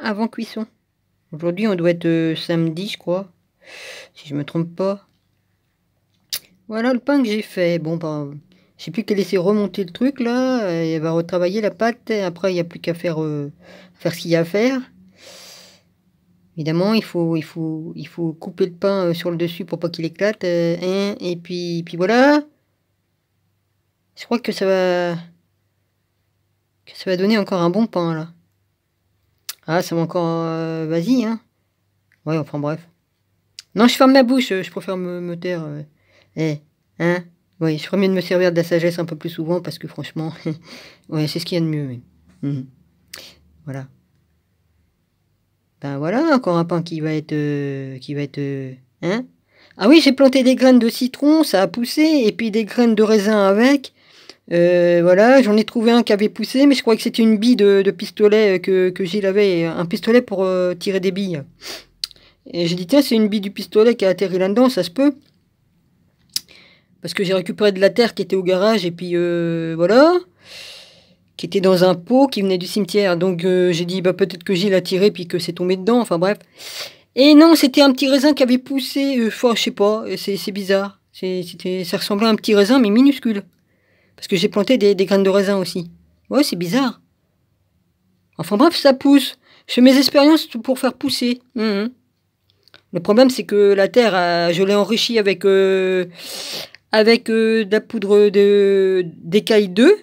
avant cuisson. Aujourd'hui, on doit être samedi, je crois, si je me trompe pas. Voilà le pain que j'ai fait. Bon, ben, j'ai plus qu'à laisser remonter le truc, là. Et elle va retravailler la pâte. Et après, il n'y a plus qu'à faire ce qu'il y a à faire. Évidemment, il faut couper le pain sur le dessus pour pas qu'il éclate. Et puis voilà. Je crois que ça va donner encore un bon pain, là. Ah, ça va encore... vas-y, hein. Ouais, enfin bref. Non, je ferme ma bouche, je préfère me taire. Eh, hein? Oui, je ferais mieux de me servir de la sagesse un peu plus souvent parce que franchement, ouais, c'est ce qu'il y a de mieux. Oui. Mhm. Voilà. Ben voilà, encore un pain qui va être, hein? Ah oui, j'ai planté des graines de citron, ça a poussé, et puis des graines de raisin avec. Voilà, j'en ai trouvé un qui avait poussé, mais je crois que c'était une bille de pistolet que Gilles avait, un pistolet pour tirer des billes. Et j'ai dit, tiens, c'est une bille du pistolet qui a atterri là-dedans, ça se peut. Parce que j'ai récupéré de la terre qui était au garage, et puis voilà, qui était dans un pot qui venait du cimetière. Donc j'ai dit, bah, peut-être que Gilles a tiré, puis que c'est tombé dedans, enfin bref. Et non, c'était un petit raisin qui avait poussé, je sais pas, c'est bizarre. Ça ressemblait à un petit raisin, mais minuscule. Parce que j'ai planté des graines de raisin aussi. Ouais, c'est bizarre. Enfin bref, ça pousse. Je fais mes expériences pour faire pousser. Le problème, c'est que la terre, je l'ai enrichie avec de la poudre d'écaille d'œufs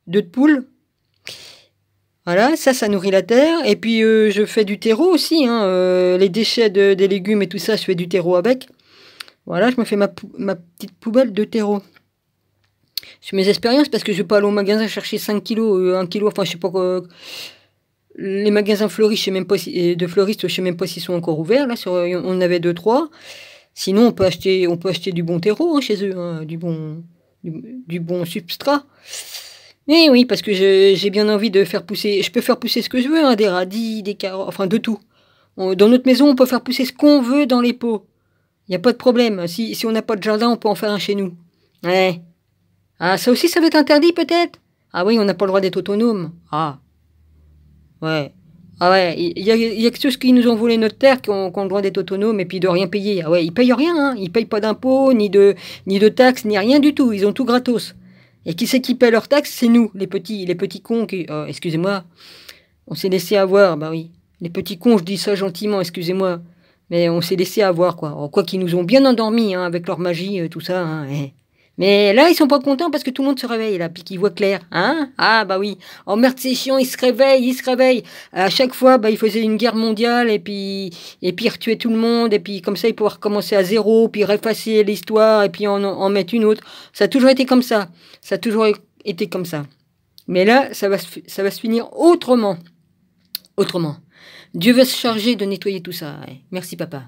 de poule. Voilà, ça nourrit la terre. Et puis, je fais du terreau aussi. Les déchets des légumes et tout ça, je fais du terreau avec. Voilà, je me fais ma petite poubelle de terreau. Je fais mes expériences parce que je vais pas aller au magasin chercher 5 kilos, 1 kilo, enfin, je sais pas quoi. Les magasins fleuristes, je sais même pas de fleuristes, je sais même pas s'ils sont encore ouverts. Là, on en avait 2-3. Sinon, on peut acheter du bon terreau chez eux, hein, du bon substrat. Mais oui, parce que j'ai bien envie de faire pousser. Je peux faire pousser ce que je veux, hein, des radis, des carottes, enfin de tout. Dans notre maison, on peut faire pousser ce qu'on veut dans les pots. Il n'y a pas de problème. Si on n'a pas de jardin, on peut en faire un chez nous. Ouais. Ah, ça aussi, ça va être interdit peut-être? Ah oui, on n'a pas le droit d'être autonome. Ah. Ouais. Ah ouais, il y a que ceux qui nous ont volé notre terre qui ont le droit d'être autonomes et puis de rien payer. Ah ouais, ils payent rien, hein. Ils payent pas d'impôts, ni de taxes, ni rien du tout. Ils ont tout gratos. Et qui c'est qui paie leurs taxes? C'est nous, les petits cons qui... Oh, excusez-moi, on s'est laissé avoir, bah oui. Les petits cons, je dis ça gentiment, excusez-moi. Mais on s'est laissé avoir, quoi. Alors, quoi qu'ils nous ont bien endormis, hein, avec leur magie, tout ça, hein. Mais là, ils sont pas contents parce que tout le monde se réveille, là, puis qu'ils voient clair, hein? Ah, bah oui. Oh merde, c'est chiant, ils se réveillent. À chaque fois, bah, ils faisaient une guerre mondiale, et puis ils retuaient tout le monde, et puis comme ça, ils pouvaient recommencer à zéro, puis effacer l'histoire, et puis en mettre une autre. Ça a toujours été comme ça. Ça a toujours été comme ça. Mais là, ça va se finir autrement. Autrement. Dieu va se charger de nettoyer tout ça. Ouais. Merci, papa.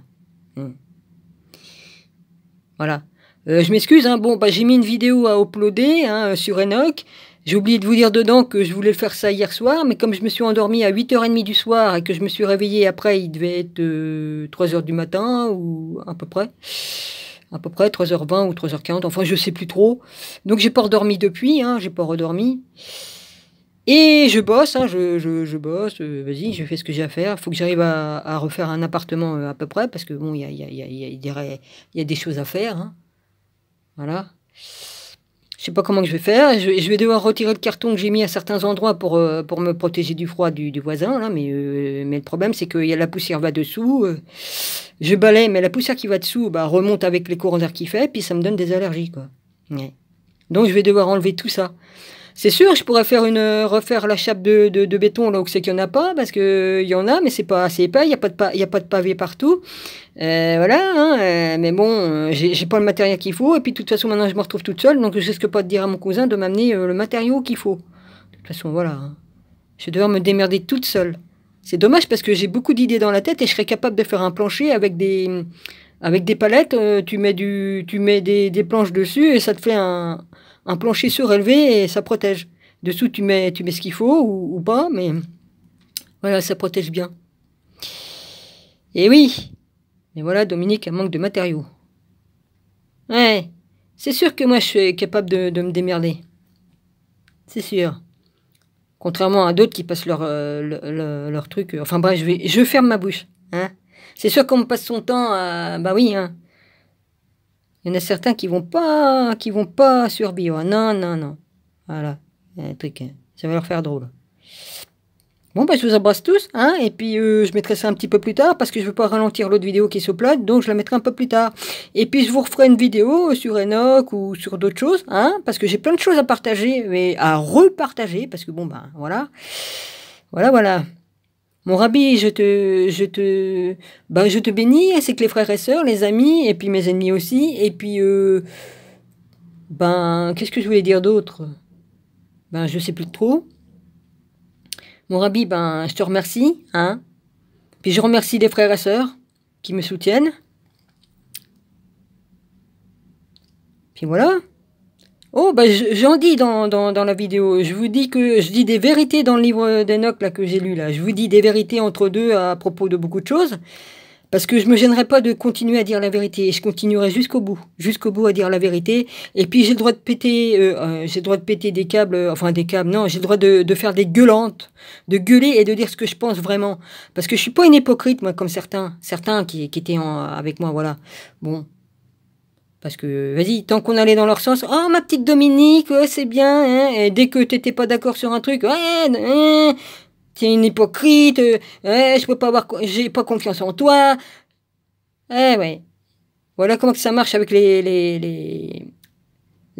Voilà. Je m'excuse, hein. Bon, bah, j'ai mis une vidéo à uploader, hein, sur Enoch. J'ai oublié de vous dire dedans que je voulais faire ça hier soir, mais comme je me suis endormi à 8h30 du soir et que je me suis réveillé après, il devait être 3h du matin, ou à peu près 3h20 ou 3h40, enfin je sais plus trop. Donc j'ai pas redormi depuis, hein, j'ai pas redormi. Et je bosse, hein, je bosse, vas-y, je fais ce que j'ai à faire. Il faut que j'arrive à refaire un appartement à peu près, parce que bon, il y a des choses à faire, hein. Voilà. Je sais pas comment que je vais faire. Je vais devoir retirer le carton que j'ai mis à certains endroits pour me protéger du froid du voisin, là. Mais le problème, c'est que la poussière va dessous. Je balaye, mais la poussière qui va dessous, bah, remonte avec les courants d'air qu'il fait, puis ça me donne des allergies, quoi. Ouais. Donc je vais devoir enlever tout ça. C'est sûr, je pourrais refaire la chape de béton là où c'est qu'il n'y en a pas, parce qu'il y en a, mais c'est pas assez épais, il n'y a pas de pavé partout. Voilà, hein, mais bon, j'ai pas le matériel qu'il faut, et puis de toute façon maintenant je me retrouve toute seule, donc je risque pas de dire à mon cousin de m'amener le matériau qu'il faut. De toute façon, voilà, hein. Je vais devoir me démerder toute seule. C'est dommage parce que j'ai beaucoup d'idées dans la tête et je serais capable de faire un plancher avec des palettes, tu mets des planches dessus et ça te fait un plancher surélevé et ça protège. Dessous, tu mets ce qu'il faut ou pas, mais voilà, ça protège bien. Et oui, mais voilà, Dominique, elle manque de matériaux. Ouais, c'est sûr que moi, je suis capable de me démerder. C'est sûr. Contrairement à d'autres qui passent leur truc. Enfin bref, je ferme ma bouche. Hein. C'est sûr qu'on me passe son temps à... Bah oui, hein. Il y en a certains qui vont pas survivre. Non, non, non. Voilà. Un truc, hein. Ça va leur faire drôle. Bon, bah, je vous embrasse tous, hein, et puis je mettrai ça un petit peu plus tard, parce que je veux pas ralentir l'autre vidéo qui s'upload, donc je la mettrai un peu plus tard. Et puis je vous referai une vidéo sur Enoch ou sur d'autres choses, hein, parce que j'ai plein de choses à partager, mais à repartager, parce que bon, bah, voilà. Voilà. Mon Rabbi, je te bénis, ainsi que les frères et sœurs, les amis, et puis mes ennemis aussi, et puis, qu'est-ce que je voulais dire d'autre? Je sais plus trop. Mon Rabbi, je te remercie, hein. Puis je remercie les frères et sœurs qui me soutiennent. Puis voilà. Oh, j'en dis dans la vidéo. Je dis des vérités dans le livre d'Enoch là que j'ai lu là. Je vous dis des vérités entre deux à propos de beaucoup de choses. Parce que je me gênerai pas de continuer à dire la vérité. Et je continuerai jusqu'au bout à dire la vérité. Et puis j'ai le droit de péter, des câbles, non, j'ai le droit de faire des gueulantes, de gueuler et de dire ce que je pense vraiment. Parce que je suis pas une hypocrite, moi, comme certains qui étaient avec moi, voilà. Bon. Parce que, vas-y, tant qu'on allait dans leur sens, oh, ma petite Dominique, ouais, c'est bien, hein, et dès que t'étais pas d'accord sur un truc, ouais, t'es une hypocrite, je peux pas j'ai pas confiance en toi. Ouais. Voilà comment que ça marche avec les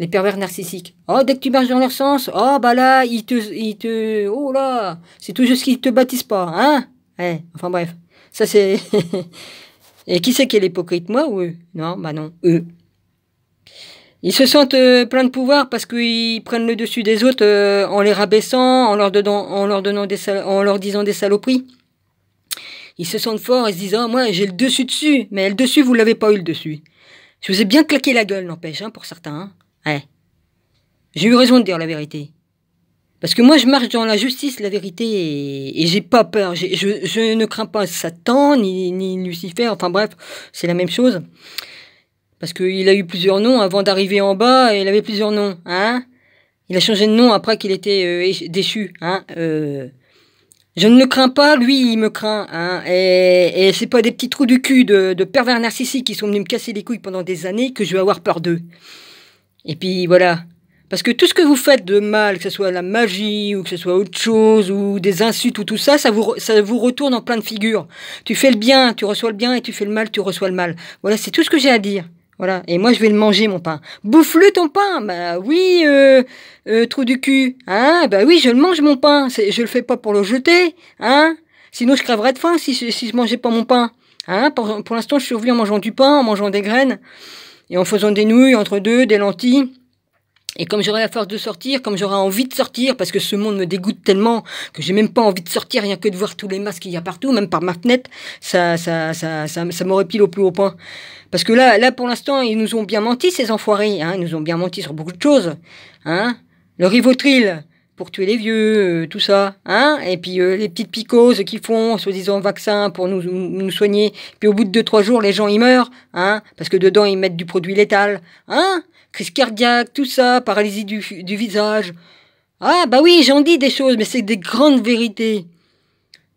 pervers narcissiques. Oh, dès que tu marches dans leur sens, oh, bah là, oh là, c'est tout juste qu'ils te baptisent pas, hein. Enfin bref, ça c'est... Et qui c'est qui est l'hypocrite, moi ou eux? Non, bah non, eux. Ils se sentent plein de pouvoir parce qu'ils prennent le dessus des autres en les rabaissant, en leur disant des saloperies. Ils se sentent forts et se disent « Oh, moi, j'ai le dessus. » Mais le dessus, vous l'avez pas eu le dessus. Je vous ai bien claqué la gueule, n'empêche, hein, pour certains. Hein. Ouais. J'ai eu raison de dire la vérité. Parce que moi, je marche dans la justice, la vérité, et j'ai pas peur. Je ne crains pas Satan, ni Lucifer, enfin bref, c'est la même chose. Parce qu'il a eu plusieurs noms avant d'arriver en bas, et il avait plusieurs noms, hein. Il a changé de nom après qu'il était déchu, hein. Je ne le crains pas, lui, il me craint, hein. Et c'est pas des petits trous du cul de pervers narcissiques qui sont venus me casser les couilles pendant des années que je vais avoir peur d'eux. Et puis voilà. Parce que tout ce que vous faites de mal, que ce soit la magie, ou que ce soit autre chose, ou des insultes, ou tout ça, ça vous retourne en plein de figures. Tu fais le bien, tu reçois le bien, et tu fais le mal, tu reçois le mal. Voilà, c'est tout ce que j'ai à dire. Voilà, et moi je vais le manger mon pain. Bouffe-le ton pain. Bah oui, trou du cul. Hein, bah oui, je le mange mon pain. Je le fais pas pour le jeter, hein. Sinon je crèverais de faim si je mangeais pas mon pain. Hein, pour l'instant je survis en mangeant du pain, en mangeant des graines et en faisant des nouilles entre deux, des lentilles. Et comme j'aurai la force de sortir, comme j'aurai envie de sortir, parce que ce monde me dégoûte tellement que j'ai même pas envie de sortir, rien que de voir tous les masques qu'il y a partout, même par ma fenêtre, ça m'aurait pile au plus haut point. Parce que là, pour l'instant, ils nous ont bien menti, ces enfoirés, hein, ils nous ont bien menti sur beaucoup de choses, hein. Le Rivotril, pour tuer les vieux, tout ça, hein. Et puis, les petites picoses qu'ils font, soi-disant vaccin pour nous soigner. Puis au bout de 2-3 jours, les gens, ils meurent, hein. Parce que dedans, ils mettent du produit létal, hein. Crise cardiaque, tout ça, paralysie du visage. Ah, bah oui, j'en dis des choses, mais c'est des grandes vérités.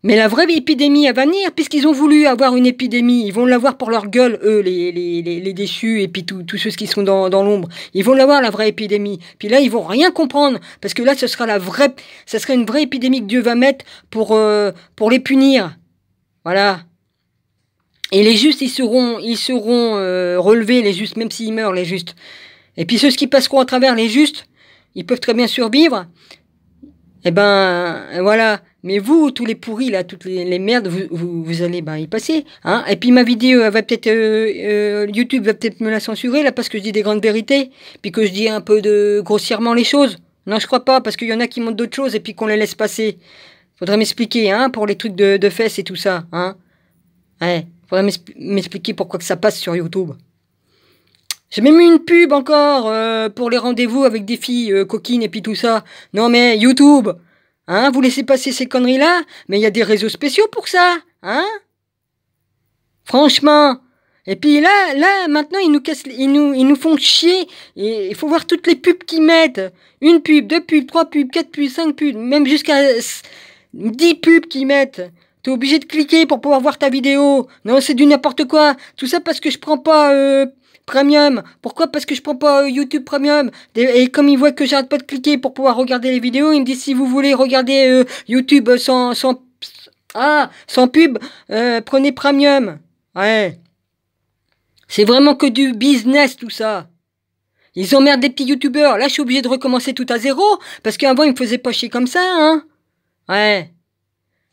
Mais la vraie épidémie à venir, puisqu'ils ont voulu avoir une épidémie, ils vont l'avoir pour leur gueule, eux, les déchus, et puis tous ceux qui sont dans l'ombre. Ils vont l'avoir, la vraie épidémie. Puis là, ils vont rien comprendre, parce que là, ça sera une vraie épidémie que Dieu va mettre pour les punir. Voilà. Et les justes, ils seront relevés, les justes, même s'ils meurent, les justes. Et puis ceux qui passeront à travers les justes, ils peuvent très bien survivre. Eh ben, voilà. Mais vous, tous les pourris, là, toutes les merdes, vous allez y passer. Hein. Et puis ma vidéo, elle va peut-être... YouTube va peut-être me la censurer, là, parce que je dis des grandes vérités. Puis que je dis un peu grossièrement les choses. Non, je crois pas, parce qu'il y en a qui montrent d'autres choses et puis qu'on les laisse passer. Faudrait m'expliquer, hein, pour les trucs de fesses et tout ça, hein. Ouais, faudrait m'expliquer pourquoi que ça passe sur YouTube. J'ai même eu une pub encore pour les rendez-vous avec des filles coquines et puis tout ça. Non mais YouTube, hein, vous laissez passer ces conneries-là, mais il y a des réseaux spéciaux pour ça, hein. Franchement, Et puis là, maintenant, ils nous font chier. Et il faut voir toutes les pubs qu'ils mettent. Une pub, deux pubs, trois pubs, quatre pubs, cinq pubs, même jusqu'à 10 pubs qu'ils mettent. T'es obligé de cliquer pour pouvoir voir ta vidéo. Non, c'est du n'importe quoi. Tout ça parce que je prends pas Premium. Pourquoi? Parce que je prends pas YouTube Premium. Et comme ils voient que j'arrête pas de cliquer pour pouvoir regarder les vidéos, ils me disent si vous voulez regarder YouTube sans pub, prenez Premium. Ouais. C'est vraiment que du business tout ça. Ils emmerdent des petits youtubeurs. Là, je suis obligé de recommencer tout à zéro parce qu'avant ils me faisaient pas chier comme ça, hein. Ouais.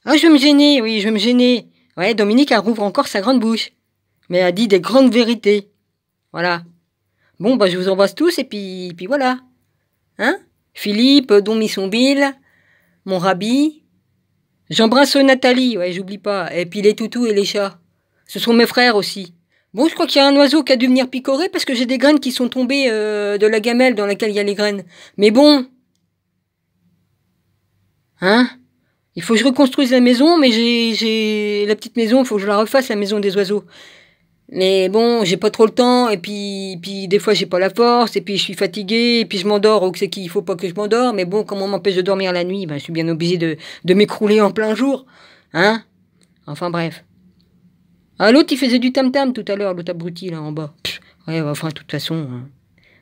Ah, je vais me gêner, oui, je vais me gêner. Ouais, Dominique, elle rouvre encore sa grande bouche. Mais elle dit des grandes vérités. Voilà. Bon, bah, je vous embrasse tous, et puis voilà. Hein? Philippe, Don Missonville, mon Rabbi. J'embrasse Nathalie, ouais, j'oublie pas. Et puis les toutous et les chats. Ce sont mes frères aussi. Bon, je crois qu'il y a un oiseau qui a dû venir picorer parce que j'ai des graines qui sont tombées de la gamelle dans laquelle il y a les graines. Mais bon. Hein? Il faut que je reconstruise la maison, mais j'ai la petite maison, il faut que je la refasse, la maison des oiseaux. Mais bon, j'ai pas trop le temps, et puis des fois j'ai pas la force, et puis je suis fatiguée, et puis je m'endors, ou que c'est qu'il faut pas que je m'endors, mais bon, comme on m'empêche de dormir la nuit, ben, je suis bien obligé de m'écrouler en plein jour. Hein? Enfin bref. Ah, l'autre il faisait du tam-tam tout à l'heure, l'autre abruti là en bas. Pff, ouais, enfin, de toute façon. Hein.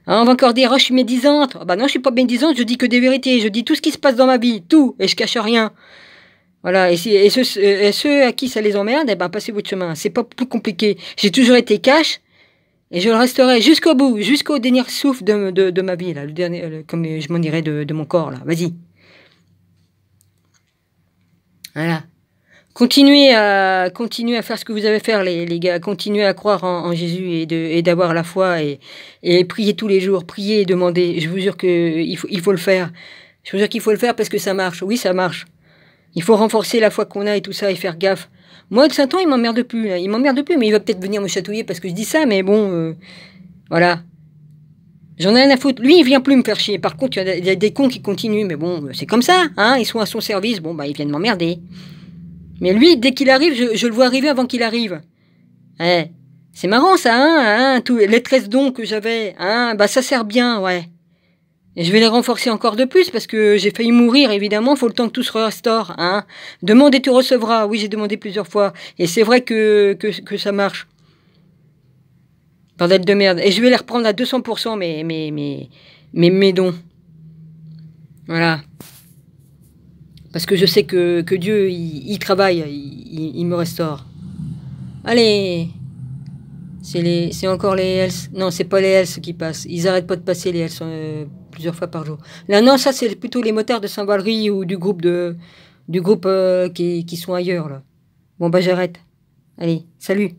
Ah, on va encore dire, oh, je suis médisante. Ah, bah non, je suis pas médisante, je dis que des vérités, je dis tout ce qui se passe dans ma vie, tout, et je cache rien. Voilà, et ceux à qui ça les emmerde, eh ben, passez votre chemin. C'est pas plus compliqué. J'ai toujours été cash, et je le resterai jusqu'au bout, jusqu'au dernier souffle de ma vie, là, le dernier, comme je m'en dirais de mon corps, là. Vas-y. Voilà. Continuez à faire ce que vous avez à faire, les gars. Continuez à croire en Jésus et d'avoir la foi et prier tous les jours. Prier et demander. Je vous jure il faut le faire. Je vous jure qu'il faut le faire parce que ça marche. Oui, ça marche. Il faut renforcer la foi qu'on a et tout ça et faire gaffe. Moi, de Satan, il m'emmerde plus. Là. Il m'emmerde plus, mais il va peut-être venir me chatouiller parce que je dis ça, mais bon, voilà. J'en ai rien à foutre. Lui, il vient plus me faire chier. Par contre, il y a des cons qui continuent, mais bon, c'est comme ça, hein. Ils sont à son service. Bon, bah, ils viennent m'emmerder. Mais lui, dès qu'il arrive, je le vois arriver avant qu'il arrive. Ouais. C'est marrant, ça, hein, les 13 dons que j'avais, hein, bah, ça sert bien, ouais. Et je vais les renforcer encore de plus parce que j'ai failli mourir, évidemment. Faut le temps que tout se restaure, hein. Demande et tu recevras. Oui, j'ai demandé plusieurs fois. Et c'est vrai que ça marche. Bordel de merde. Et je vais les reprendre à 200% mes dons. Voilà. Parce que je sais que Dieu, il travaille, il me restaure. Allez. C'est encore les Hells. Non, c'est pas les Hells qui passent. Ils arrêtent pas de passer les Hells plusieurs fois par jour. Là, non, ça c'est plutôt les motards de Saint-Valery ou du groupe qui sont ailleurs là. Bon bah j'arrête. Allez, salut.